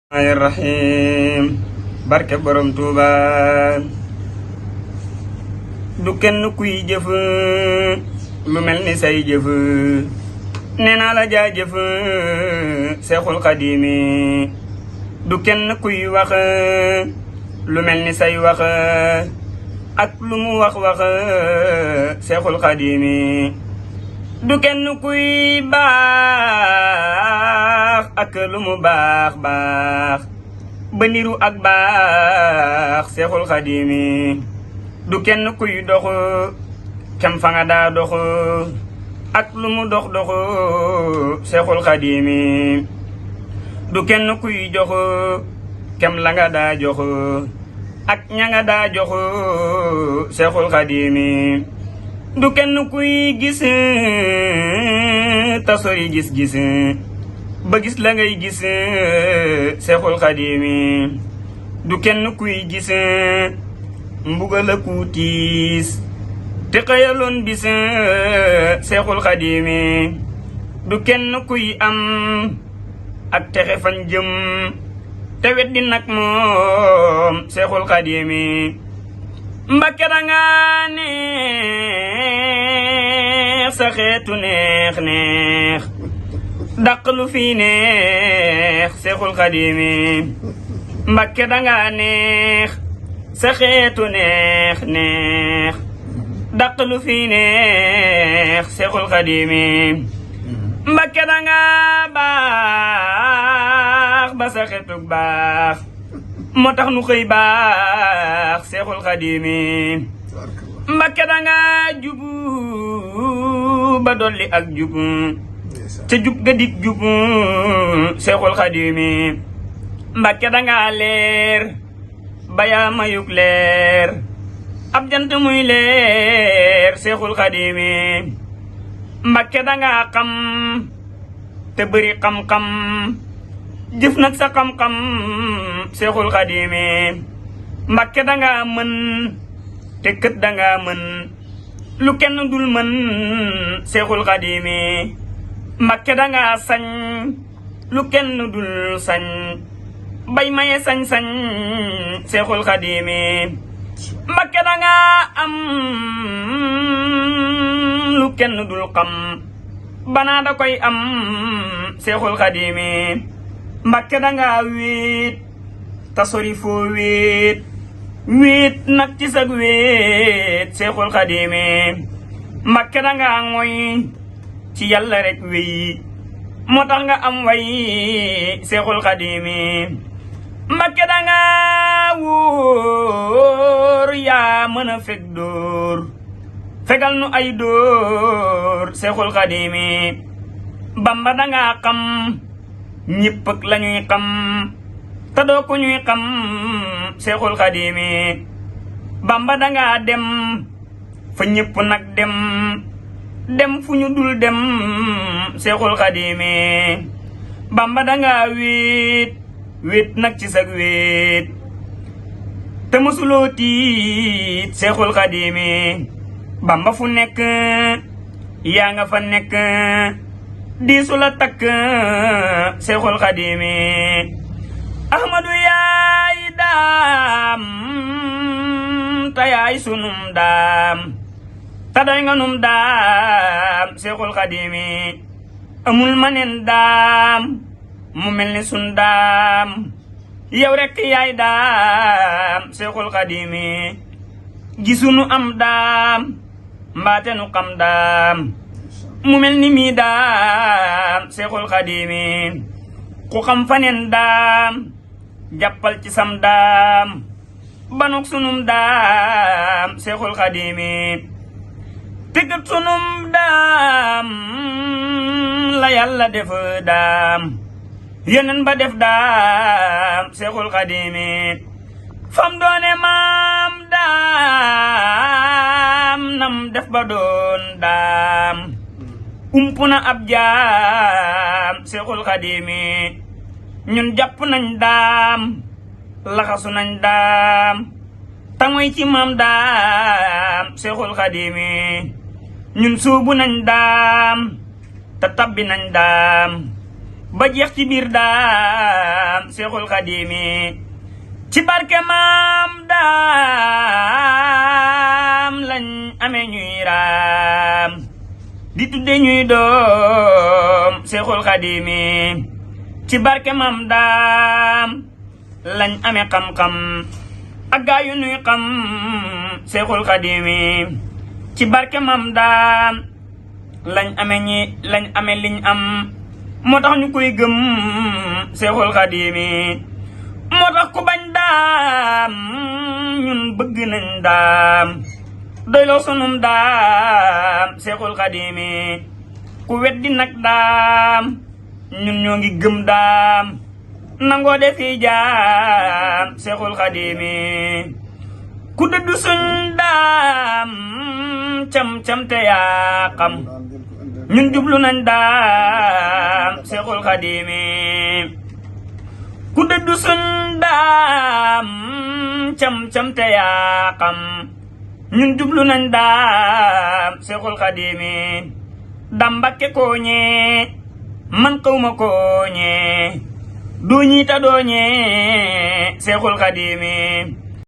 rahim barke borom Tuuba du kenn kuy jëf lu mel ni say jëf nee naa la jaajëf Seexul Xadiimi du kenn kuy wax lu mel ni say wax ak lu mu wax Seexul Xadiimi du kenn kuy baax ak lu mu baax ba niru ak baax Seexul Xadiimi du kenn kuy dox kem fa nga daa dox ak lu mu dox Seexul Xadiimi du kenn kuy jox kem la nga daa jox ak ña nga daa jox Seexul Xadiimi du kenn kuy gis ta sori gis-gis ba gis la ngay gis Seexul Xadiimi du kenn kuy gis mbugal ak tiis te xëyaloon bis Seexul Xadiimi du kenn kuy am ak texe fan jëm te weddi nag moom Seexul Xadiimi Mbakke danga neex sa xeetu neex dàq lu fi neex Seexul Xadiimi Mbakke danga neex sa xeetu neex dàq lu fi neex Seexul Xadiimi Mbakke danga baax ba sa xeetu baax moo tax nu xëy baax Seexul Xadiimi Mbakke danga jubu ba dolli ak jubu ca jub ga dik jubu Seexul Xadiimi Mbakke danga leer ba yaa mayuk leer ab jant muy leer Seexul Xadiimi Mbakke danga xam te bëri xam-xam jëf nag sa xam-xam Seexul Xadiimi Mbakke danga mën te kët danga mën lu kenn dul mën Seexul Xadiimi Mbakke danga sañ lu kenn dul sañ bay maye sañ-sañ Seexul Xadiimi Mbakke danga am lu kenn dul xam banaa da koy am Seexul Xadiimi Mbakke danga wéet ta sori foo wéet nag ci sag wéet Seexul Xadiimi Mbakke danga ngoy ci yàlla rek wéy moo tax nga am way Seexul Xadiimi Mbakke danga wóor yaa mën a fekk dóor fegal nu ay dóor Seexul Xadiimi Bamba danga xam ñëpp ak la ñuy xam te doo ko ñuy xam Seexul Xadiimi Bamba danga dem fa ñëpp nag dem fu ñu dul dem Seexul Xadiimi Bamba danga wéet nag ci sag wéet te mësuloo tiit Seexul Xadiimi Bamba fu nekk yaa nga fa nekk diisu la takk Seexul Xadiimi Ahmadu yaay daam ta yaay sunum daam ta doy nga num daam Seexul Xadiimi amul manen daam mu mel ni sun daam yow rekk yaay daam Seexul Xadiimi gisunu am daam mbaate nu xam daam mu mel ni mii daam Seexul Xadiimi ku xam fanen daam jàppal ci sam daam banuk sunum daam Seexul Xadiimi tëggat sunum daam la yàlla def daam yenen ba def daam Seexul Xadiimi fam doone maam daam nam def ba doon daam umpuna ab jaam Seexul Xadiimi ñun jàpp nañ daam laxasu nañ daam tangoy ci maam daam Seexul Xadiimi ñun suubu nañ daam te tabbi nañ daam ba jeex ci biir daam Seexul Xadiimi ci barke maam daam lañ amee ñuy raam di tudde ñuy doom Seexul Xadiimi ci barke maam daam lañ amee xam-xam ak gaa yu nuy xam Seexul Xadiimi ci barke maam daam lañ amee liñ am moo tax ñu koy gëm Seexul Xadiimi moo tax ku bañ daam ñun bëgg nañ daam doyloo sunum daam Seexul Xadiimi ku weddi nag daam ñun ñoo ngi gëm daam nangoo defi jaam Seexul Xadiimi ku dëddu suñ daam cam te yaa xam ñun jublu nañ daam Seexul Xadiimi ku dëddu suñ daam cam te yaa xam ñun jublu nañ daam Seexul Xadiimi dam Mbakke kooñe man xawma kooñe doo ñiita dooñe Seexul Xadiimi